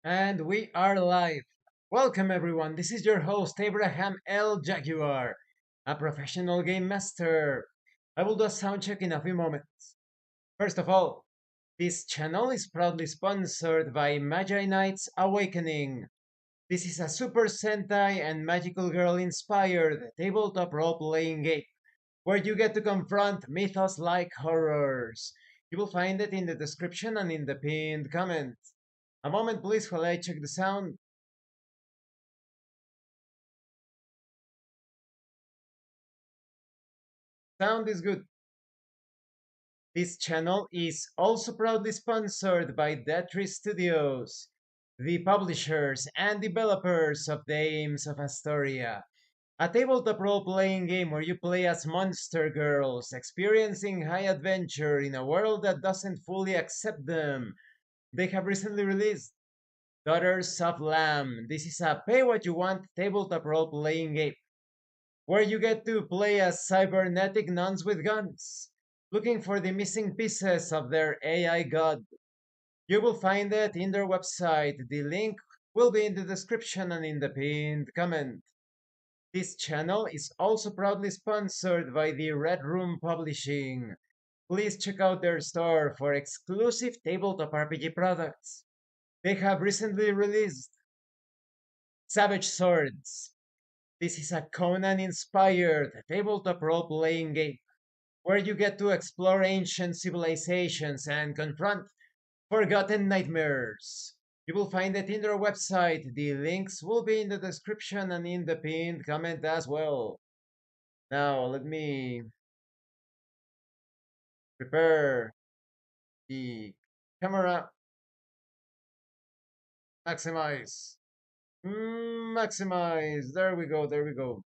And we are live. Welcome, everyone. This is your host, Abraham L. Jaguar, a professional game master. I will do a sound check in a few moments. First of all, this channel is proudly sponsored by Magi-Knights Awakening. This is a Super Sentai and Magical Girl inspired tabletop role playing game where you get to confront mythos-like horrors. You will find it in the description and in the pinned comment. A moment, please, while I check the sound. Sound is good. This channel is also proudly sponsored by Detri Studios, the publishers and developers of Dames of Asstoria, a tabletop role-playing game where you play as monster girls, experiencing high adventure in a world that doesn't fully accept them. They have recently released Daughters of Lamb. This is a pay-what-you-want tabletop role-playing game where you get to play as cybernetic nuns with guns, looking for the missing pieces of their AI god. You will find it in their website. The link will be in the description and in the pinned comment. This channel is also proudly sponsored by the Red Room Publishing. Please check out their store for exclusive tabletop RPG products. They have recently released Savage Swords. This is a Conan inspired tabletop role playing game where you get to explore ancient civilizations and confront forgotten nightmares. You will find it in their website. The links will be in the description and in the pinned comment as well. Now, let me prepare the camera. Maximize. Maximize. There we go. There we go.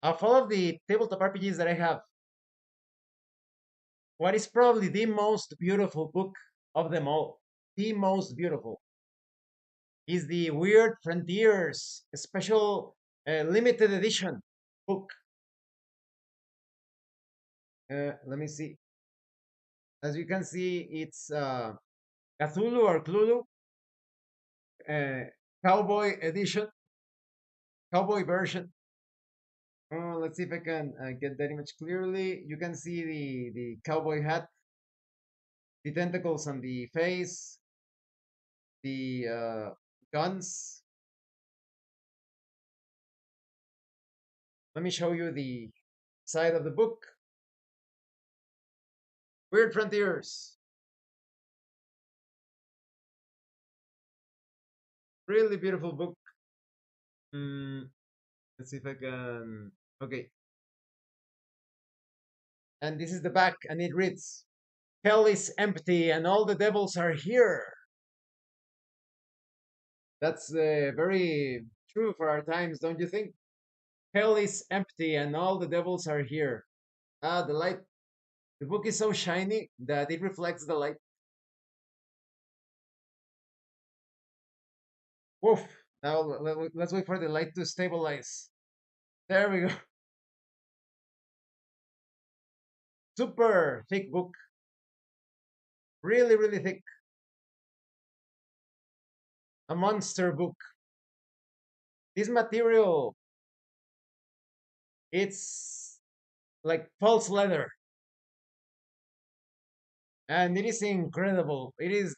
Of all of the tabletop RPGs that I have, what is probably the most beautiful book of them all, the most beautiful, is the Weird Frontiers special limited edition book. Let me see. As you can see, it's Cthulhu or Cthulhu uh, cowboy edition, cowboy version. Let's see if I can get that image clearly. You can see the cowboy hat, the tentacles on the face, the guns. Let me show you the side of the book. Weird Frontiers. Really beautiful book. Mm, let's see if I can. Okay. And this is the back, and it reads Hell is empty, and all the devils are here. That's very true for our times, don't you think? Hell is empty, and all the devils are here. Ah, the light. The book is so shiny that it reflects the light. Woof. Now let's wait for the light to stabilize. There we go. Super thick book. Really, really thick. A monster book. This material, it's like false leather. And it is incredible. It is,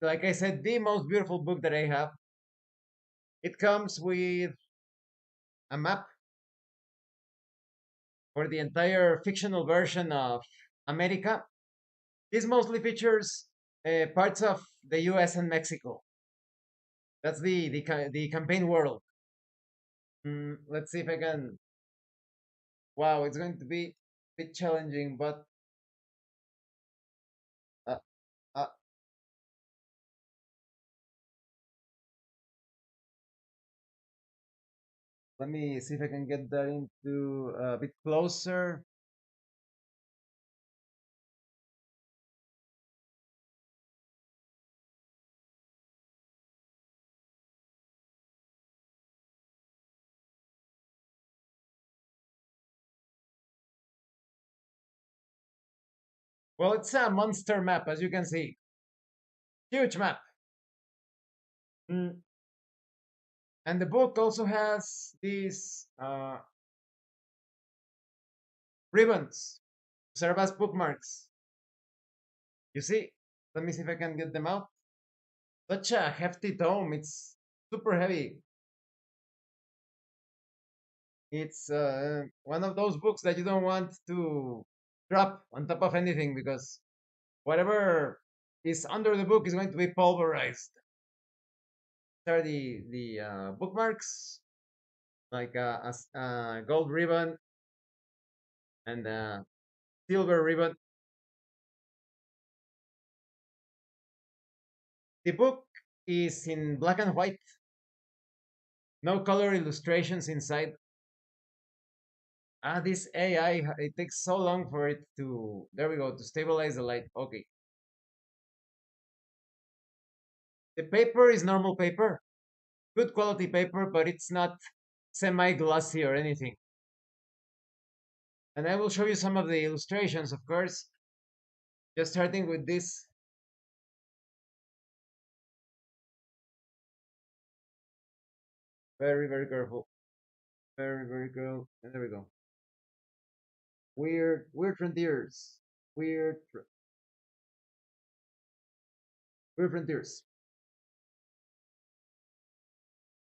like I said, the most beautiful book that I have. It comes with a map for the entire fictional version of America. This mostly features parts of the US and Mexico. That's the campaign world. Let's see if I can. Wow, it's going to be a bit challenging, but uh, uh, let me see if I can get that into a bit closer. Well, it's a monster map, as you can see. Huge map. Mm, And the book also has these ribbons, serve as bookmarks. You see? Let me see if I can get them out. Such a hefty tome. It's super heavy. It's one of those books that you don't want to drop on top of anything because whatever is under the book is going to be pulverized. These are the bookmarks, like a gold ribbon and a silver ribbon. The book is in black and white, no color illustrations inside. This AI, it takes so long for it to, there we go, to stabilize the light. Okay. The paper is normal paper, good quality paper, but it's not semi-glossy or anything. And I will show you some of the illustrations, of course, just starting with this. Very, very careful. Very, very careful. And there we go. Weird Frontiers. Weird, Weird Frontiers.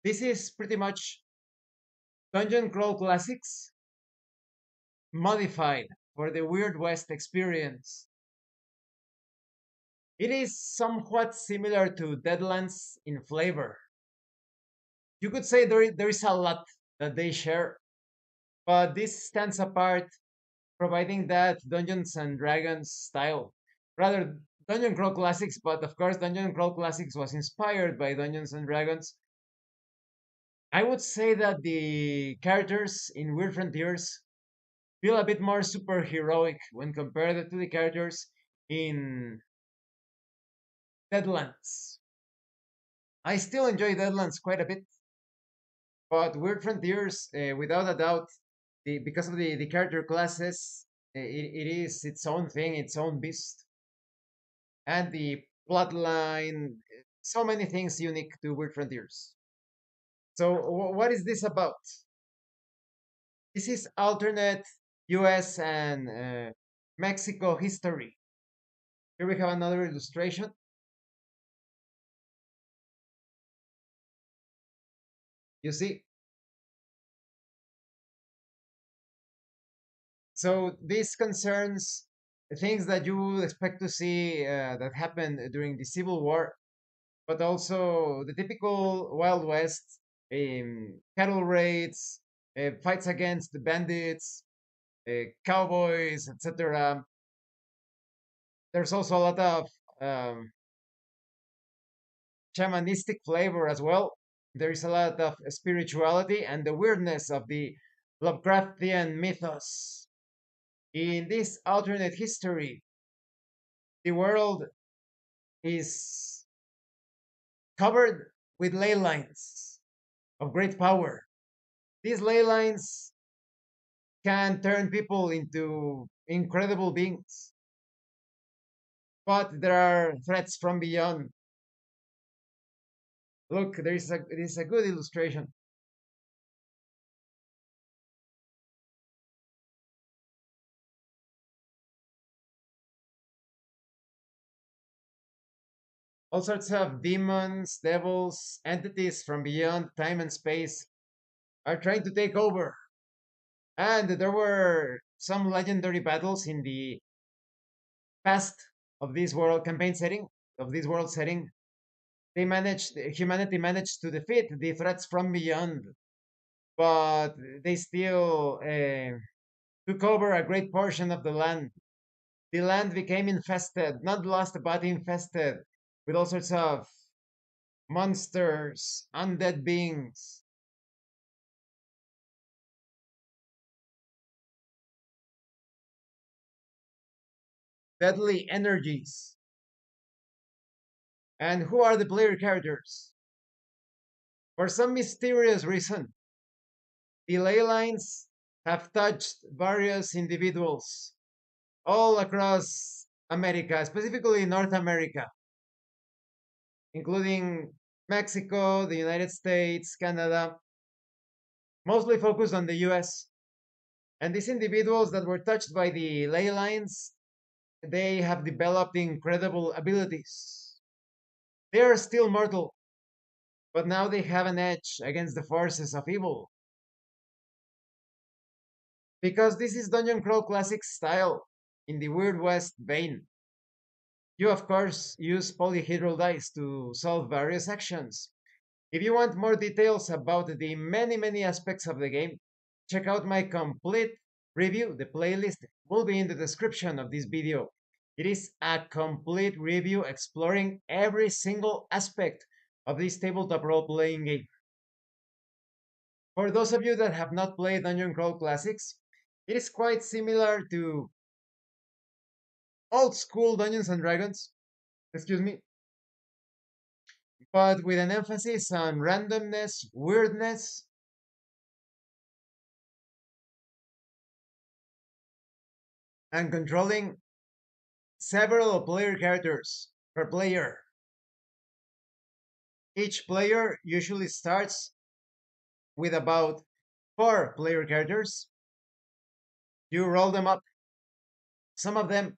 This is pretty much Dungeon Crawl Classics modified for the Weird West experience. It is somewhat similar to Deadlands in flavor. You could say there is a lot that they share, but this stands apart, providing that Dungeons and Dragons style. Rather, Dungeon Crawl Classics, but of course, Dungeon Crawl Classics was inspired by Dungeons and Dragons. I would say that the characters in Weird Frontiers feel a bit more superheroic when compared to the characters in Deadlands. I still enjoy Deadlands quite a bit, but Weird Frontiers, without a doubt, because of the character classes, it is its own thing, its own beast, and the plot line, so many things unique to Weird Frontiers. So, what is this about? This is alternate U.S. and Mexico history. Here we have another illustration. You see, so this concerns things that you would expect to see that happened during the Civil War, but also the typical Wild West, cattle raids, fights against the bandits, cowboys, etc. There's also a lot of um, shamanistic flavor as well. There is a lot of spirituality and the weirdness of the Lovecraftian mythos. In this alternate history, the world is covered with ley lines of great power. These ley lines can turn people into incredible beings, but there are threats from beyond. Look, there is a good illustration. All sorts of demons, devils, entities from beyond time and space are trying to take over. And there were some legendary battles in the past of this world campaign setting, of this world setting. Humanity managed to defeat the threats from beyond, but they still took over a great portion of the land. The land became infested, not lost, but infested with all sorts of monsters, undead beings, deadly energies. And who are the player characters? For some mysterious reason, the ley lines have touched various individuals all across America, specifically North America, including Mexico, the United States, Canada, mostly focused on the US. And these individuals that were touched by the ley lines, they have developed incredible abilities. They are still mortal, but now they have an edge against the forces of evil. Because this is Dungeon Crawl Classic style in the Weird West vein. You, of course, use polyhedral dice to solve various actions. If you want more details about the many aspects of the game, check out my complete review. The playlist will be in the description of this video. It is a complete review exploring every single aspect of this tabletop role-playing game. For those of you that have not played Dungeon Crawl Classics, it is quite similar to old school Dungeons and Dragons, excuse me, but with an emphasis on randomness, weirdness, and controlling several player characters per player. Each player usually starts with about 4 player characters. You roll them up. Some of them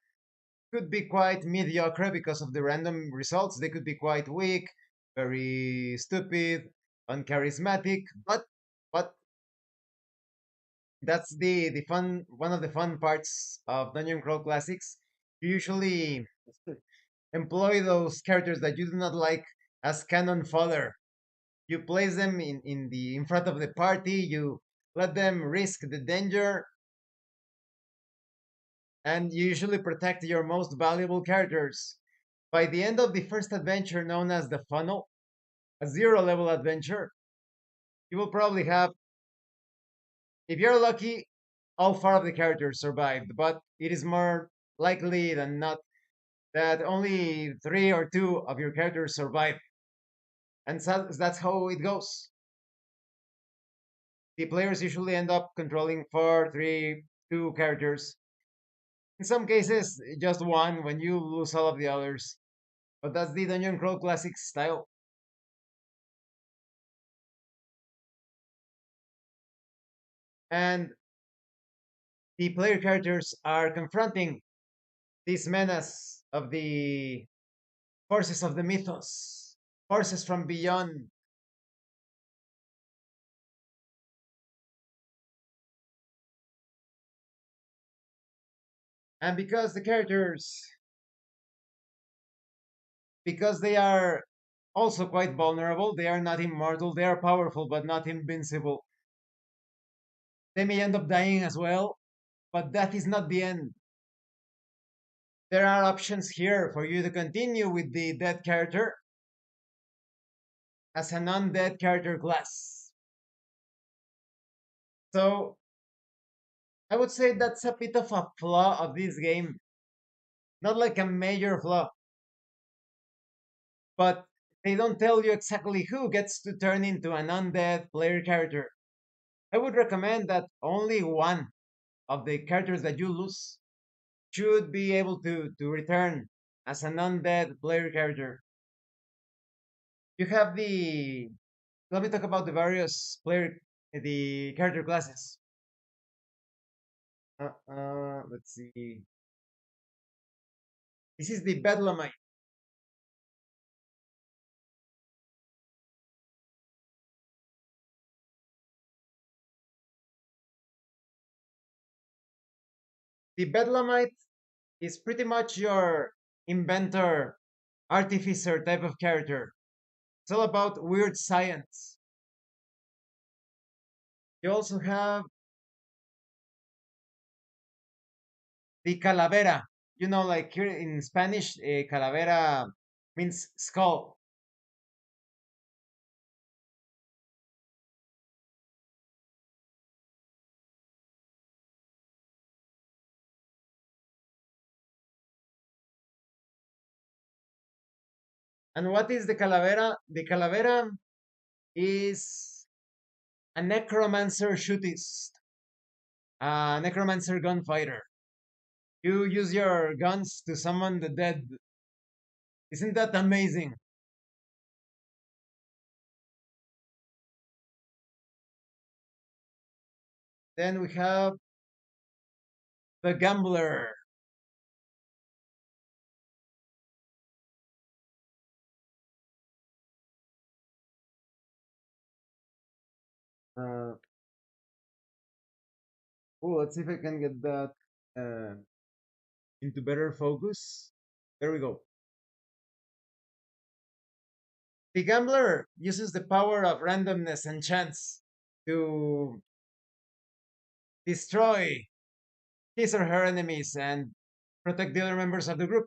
could be quite mediocre because of the random results. They could be quite weak, very stupid, uncharismatic, but that's the fun one of the fun parts of Dungeon Crawl Classics. You usually employ those characters that you do not like as cannon fodder. You place them in front of the party, you let them risk the danger, and you usually protect your most valuable characters. By the end of the first adventure, known as the funnel, a 0 level adventure, you will probably have, if you're lucky, all 4 of the characters survived, but it is more likely than not that only 3 or 2 of your characters survive. And so that's how it goes. The players usually end up controlling 4, 3, 2 characters. In some cases, just one when you lose all of the others. But that's the Dungeon Crawl Classic style. And the player characters are confronting this menace of the forces of the mythos, forces from beyond. And because they are also quite vulnerable, they are not immortal, they are powerful but not invincible. They may end up dying as well, but that is not the end. There are options here for you to continue with the dead character as an undead character class. So I would say that's a bit of a flaw of this game. Not like a major flaw, but they don't tell you exactly who gets to turn into an undead player character. I would recommend that only one of the characters that you lose should be able to return as an undead player character. You have the let me talk about the various the character classes. Let's see. This is the Bedlamite. The Bedlamite is pretty much your inventor, artificer type of character. It's all about weird science. You also have the Calavera. You know, like here in Spanish, Calavera means skull. And what is the Calavera? The Calavera is a necromancer shootist, a necromancer gunfighter. You use your guns to summon the dead. Isn't that amazing? Then we have the gambler. Uh, let's see if I can get that uh, into better focus. There we go. The gambler uses the power of randomness and chance to destroy his or her enemies and protect the other members of the group.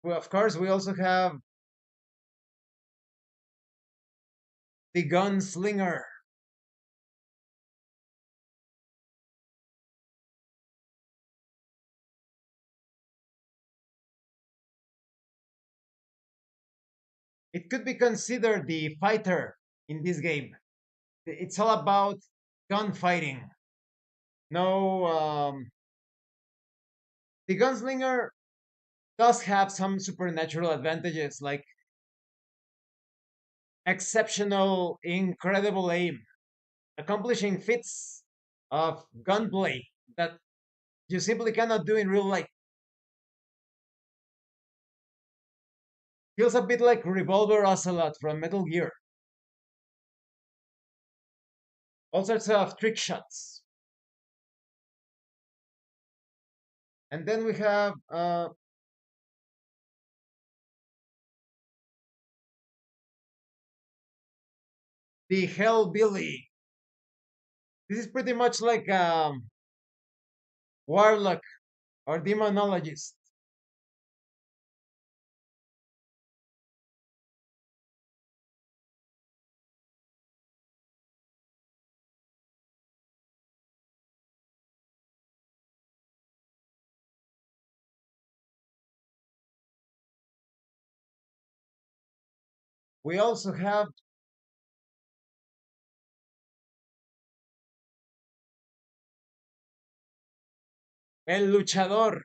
Well, of course, we also have the gunslinger. It could be considered the fighter in this game. It's all about gunfighting. No, the gunslinger does have some supernatural advantages like exceptional, incredible aim, accomplishing feats of gunplay that you simply cannot do in real life. Feels a bit like Revolver Ocelot from Metal Gear. All sorts of trick shots. And then we have the Hellbilly. This is pretty much like Warlock or Demonologist. We also have El Luchador,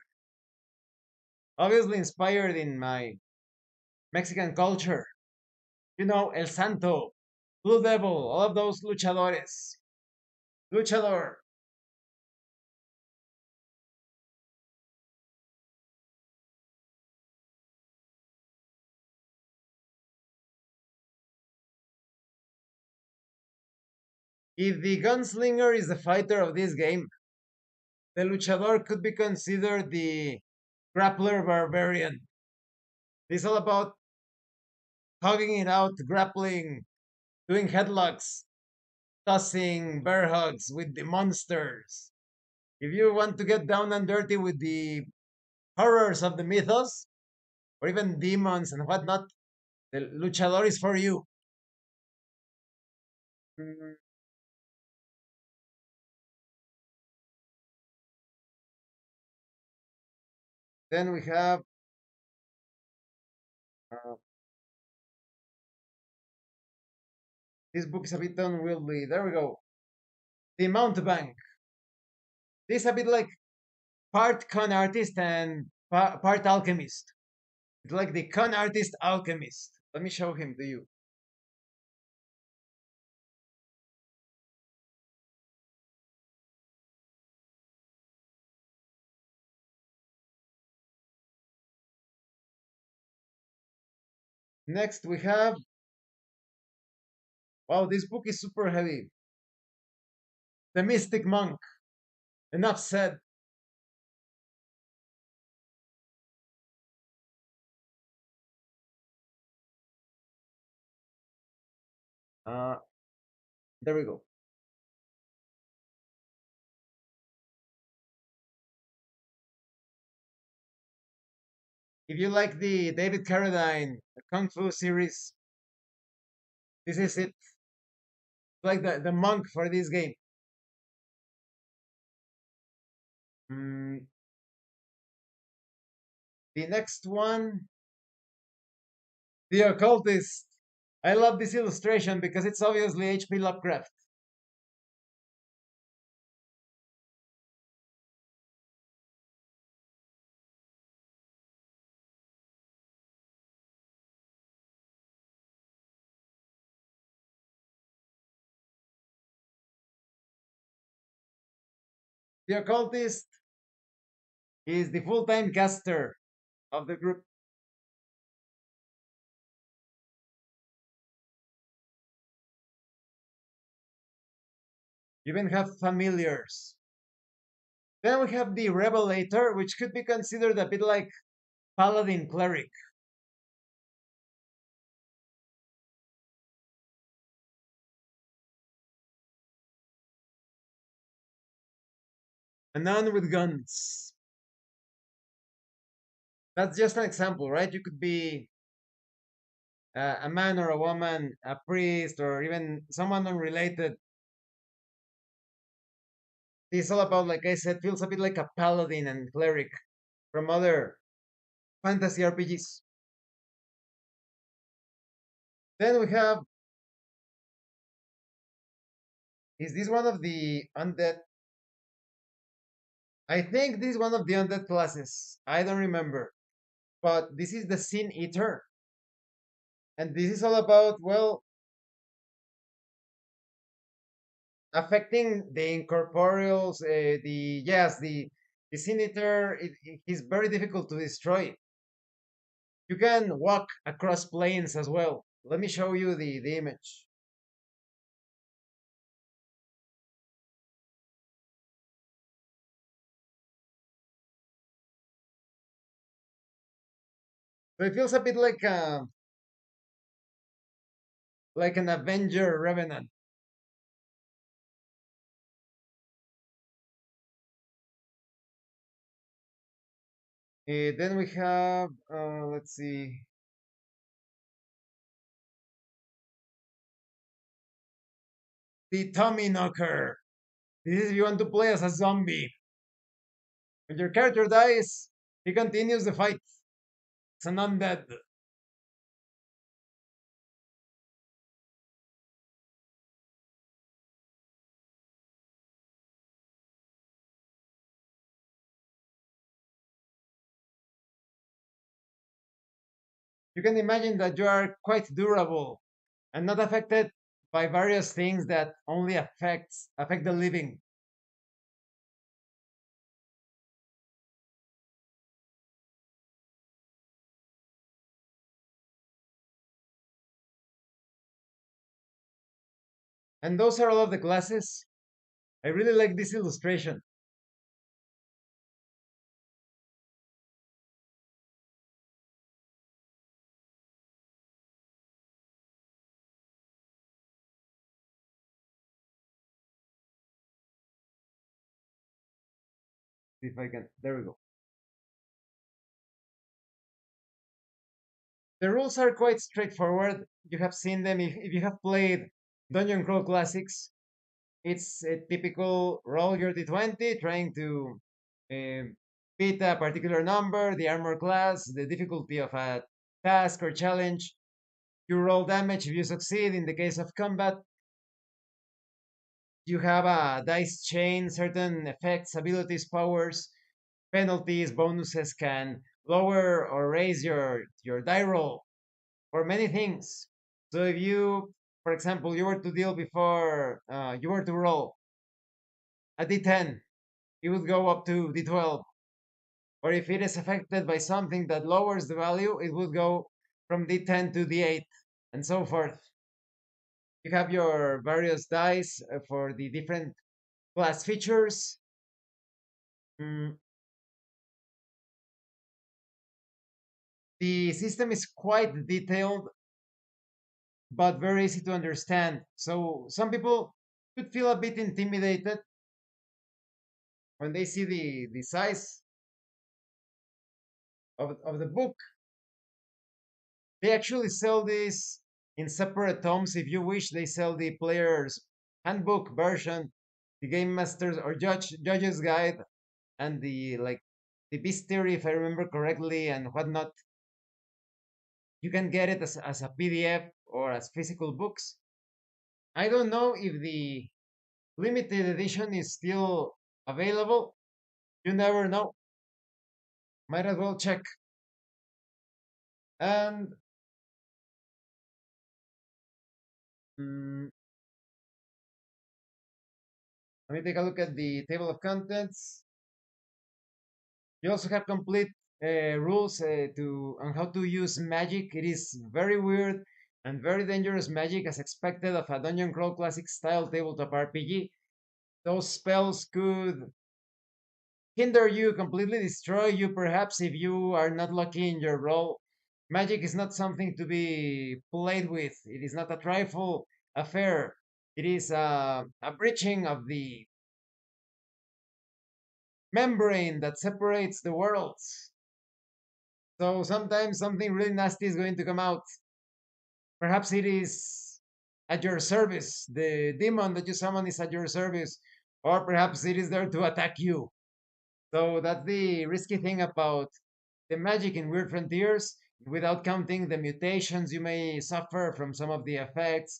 obviously inspired in my Mexican culture. You know, El Santo, Blue Devil, all of those luchadores. Luchador. If the gunslinger is the fighter of this game, the luchador could be considered the grappler barbarian. It's all about hugging it out, grappling, doing headlocks, tossing bear hugs with the monsters. If you want to get down and dirty with the horrors of the mythos, or even demons and whatnot, the luchador is for you. Mm, Then we have uh, this book is a bit unwieldy. There we go. The mountebank. This is a bit like part con artist and part alchemist. It's like the con artist alchemist. Let me show him to you. Next we have, wow, this book is super heavy. The Mystic Monk. Enough said. Uh, there we go. If you like the David Carradine Kung Fu series, this is it. Like the monk for this game. Mm, the next one, the occultist. I love this illustration because it's obviously H.P. Lovecraft. The occultist is the full-time caster of the group. You even have familiars. Then we have the revelator, which could be considered a bit like paladin cleric. A nun with guns. That's just an example, right? You could be a man or a woman, a priest, or even someone unrelated. It's all about, like I said, feels a bit like a paladin and cleric from other fantasy RPGs. Then we have, is this one of the undead? I think this is one of the undead classes. I don't remember. But this is the Sin Eater. And this is all about, well, affecting the incorporeals, the Sin Eater, he's very difficult to destroy. You can walk across planes as well. Let me show you the image. So it feels a bit like an Avenger Revenant. Then we have, let's see, the Tommy Knocker. This is if you want to play as a zombie. When your character dies, he continues the fight. It's an undead. You can imagine that you are quite durable and not affected by various things that only affect the living. And those are all of the classes. I really like this illustration. See if I can. There we go. The rules are quite straightforward. You have seen them if you have played Dungeon Crawl Classics. It's a typical roll your d20, trying to beat a particular number, the armor class, the difficulty of a task or challenge. You roll damage if you succeed. In the case of combat, you have a dice chain, certain effects, abilities, powers, penalties, bonuses can lower or raise your die roll for many things. So if you, for example, you were to deal before you were to roll a d10, it would go up to d12. Or if it is affected by something that lowers the value, it would go from d10 to d8 and so forth. You have your various dice for the different class features. Mm, the system is quite detailed, but very easy to understand. So some people could feel a bit intimidated when they see the size of the book. They actually sell this in separate tomes. If you wish, they sell the player's handbook version, the game master's or judge's guide, and the bestiary, if I remember correctly, and whatnot. You can get it as a PDF or as physical books. I don't know if the limited edition is still available. You never know. Might as well check. And mm, Let me take a look at the table of contents. You also have complete rules to on how to use magic. It is very weird and very dangerous magic, as expected of a dungeon crawl classic style tabletop RPG. Those spells could hinder you, completely destroy you, perhaps if you are not lucky in your role. Magic is not something to be played with. It is not a trifle affair. It is a breaching of the membrane that separates the worlds. So sometimes something really nasty is going to come out. Perhaps it is at your service. The demon that you summon is at your service. Or perhaps it is there to attack you. So that's the risky thing about the magic in Weird Frontiers, without counting the mutations you may suffer from some of the effects,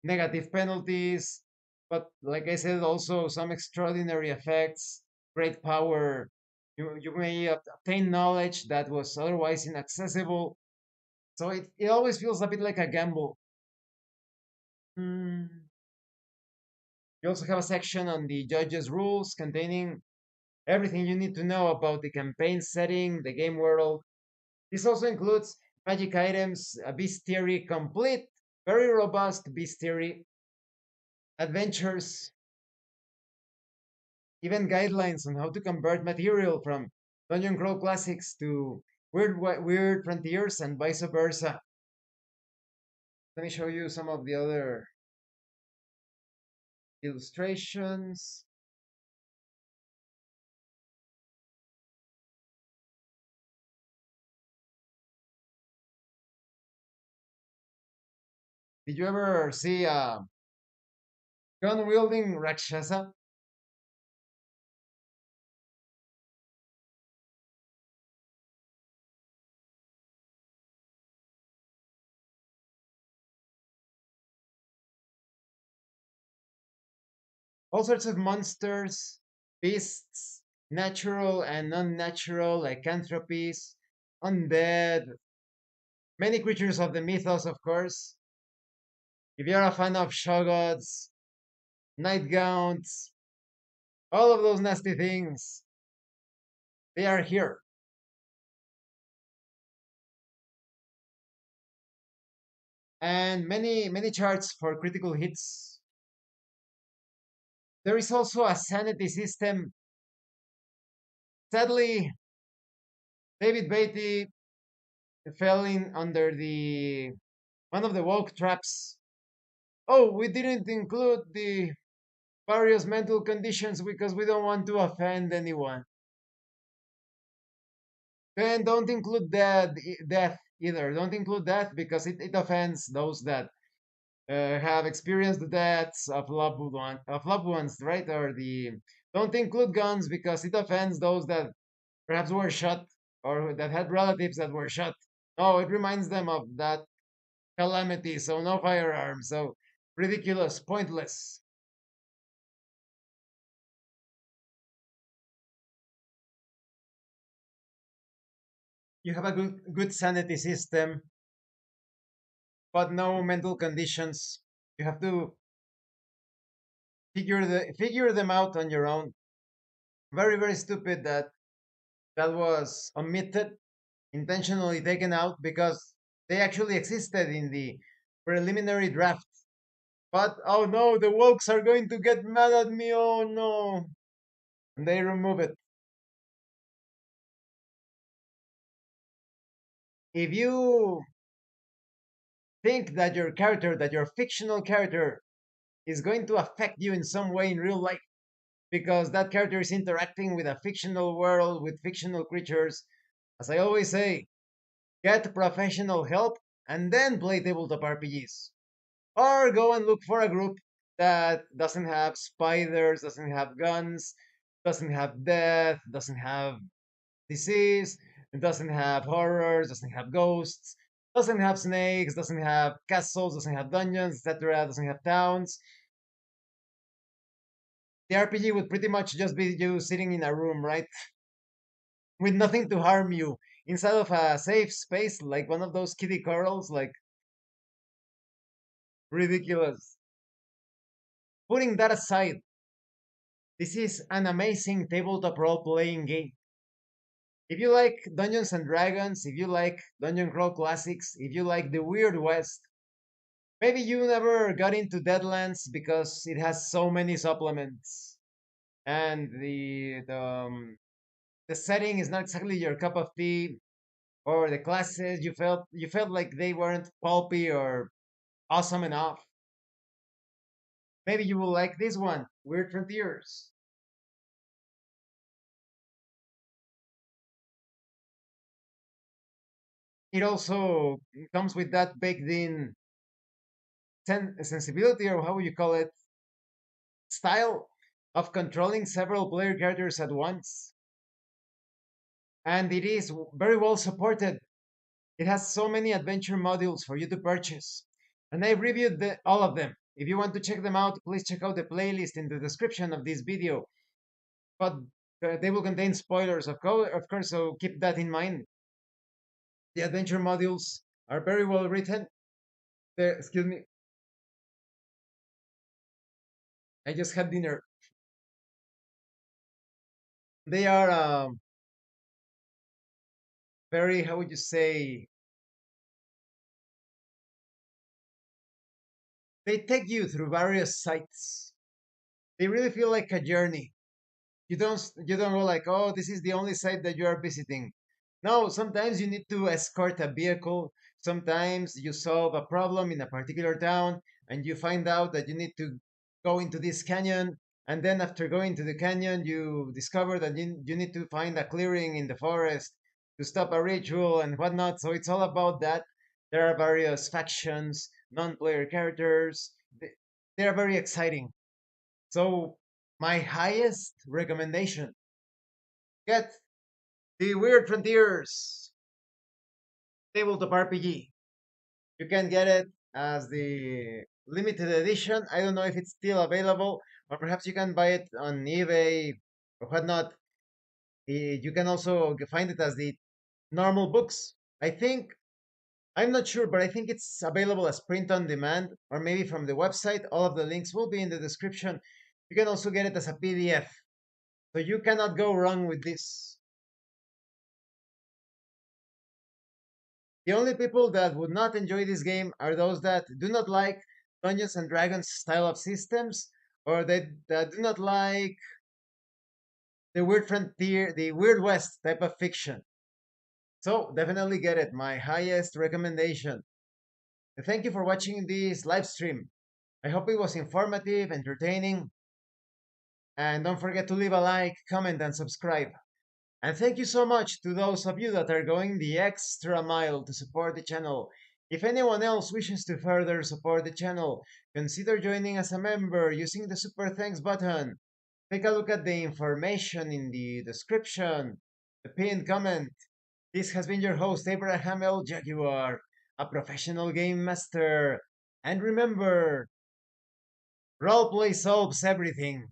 negative penalties, but like I said, also some extraordinary effects, great power. You may obtain knowledge that was otherwise inaccessible. So it always feels a bit like a gamble. Hmm. You also have a section on the judge's rules containing everything you need to know about the campaign setting, the game world. This also includes magic items, a bestiary complete, very robust bestiary, adventures, even guidelines on how to convert material from Dungeon Crawl classics to Weird Frontiers and vice versa. Let me show you some of the other illustrations. Did you ever see a gun wielding Rakshasa? All sorts of monsters, beasts, natural and unnatural, lycanthropies, undead, many creatures of the mythos, of course. If you're a fan of shoggoths, nightgowns, all of those nasty things, they are here. And many charts for critical hits. There is also a sanity system. Sadly, David Beatty fell in under the one of the woke traps. Oh, we didn't include the various mental conditions because we don't want to offend anyone. Then don't include death either. Don't include death because it offends those that have experienced the deaths of loved ones, right? Or the don't include guns because it offends those that perhaps were shot or that had relatives that were shot. No, it reminds them of that calamity. So no firearms. So ridiculous, pointless. You have a good sanity system, but no mental conditions. You have to figure them out on your own. Very stupid that that was omitted, intentionally taken out because they actually existed in the preliminary draft. But oh no, the wokes are going to get mad at me. Oh no, and they remove it. If you think that your fictional character, is going to affect you in some way in real life because that character is interacting with a fictional world with fictional creatures, as I always say, get professional help and then play tabletop RPGs. Or go and look for a group that doesn't have spiders, doesn't have guns, doesn't have death, doesn't have disease, doesn't have horrors, doesn't have ghosts, doesn't have snakes, doesn't have castles, doesn't have dungeons, etc., doesn't have towns. The RPG would pretty much just be you sitting in a room, right? With nothing to harm you inside of a safe space, like one of those kiddie corrals, like ridiculous. Putting that aside, This is an amazing tabletop role playing game. If you like Dungeons and Dragons, if you like Dungeon Crawl Classics, if you like the Weird West, maybe you never got into Deadlands because it has so many supplements and the setting is not exactly your cup of tea, or the classes you felt like they weren't pulpy or awesome enough. Maybe you will like this one, Weird Frontiers. It also comes with that baked in sensibility, or how would you call it, style of controlling several player characters at once. And it is very well supported. It has so many adventure modules for you to purchase. And I reviewed all of them. If you want to check them out, please check out the playlist in the description of this video. But they will contain spoilers, of course, so keep that in mind. The adventure modules are very well written. Excuse me, I just had dinner. They are very, how would you say, they take you through various sites. They really feel like a journey. You don't go like, oh, this is the only site that you are visiting. No, sometimes you need to escort a vehicle. Sometimes you solve a problem in a particular town and you find out that you need to go into this canyon. And then after going to the canyon, you discover that you need to find a clearing in the forest to stop a ritual and whatnot. So it's all about that. There are various factions, non-player characters. They are very exciting. So my highest recommendation, get the Weird Frontiers tabletop RPG. You can get it as the limited edition. I don't know if it's still available, or perhaps you can buy it on eBay or whatnot. You can also find it as the normal books. I think, I'm not sure, but I think it's available as print on demand or maybe from the website. All of the links will be in the description. You can also get it as a PDF. So you cannot go wrong with this. The only people that would not enjoy this game are those that do not like Dungeons and Dragons style of systems, or that do not like the Weird Frontier, the Weird West type of fiction. So definitely get it. My highest recommendation. And thank you for watching this live stream. I hope it was informative, entertaining, and don't forget to leave a like, comment, and subscribe. And thank you so much to those of you that are going the extra mile to support the channel. If anyone else wishes to further support the channel, consider joining as a member using the Super Thanks button. Take a look at the information in the description, the pinned comment. This has been your host, Abraham L. Jaguar, a professional game master. And remember, roleplay solves everything.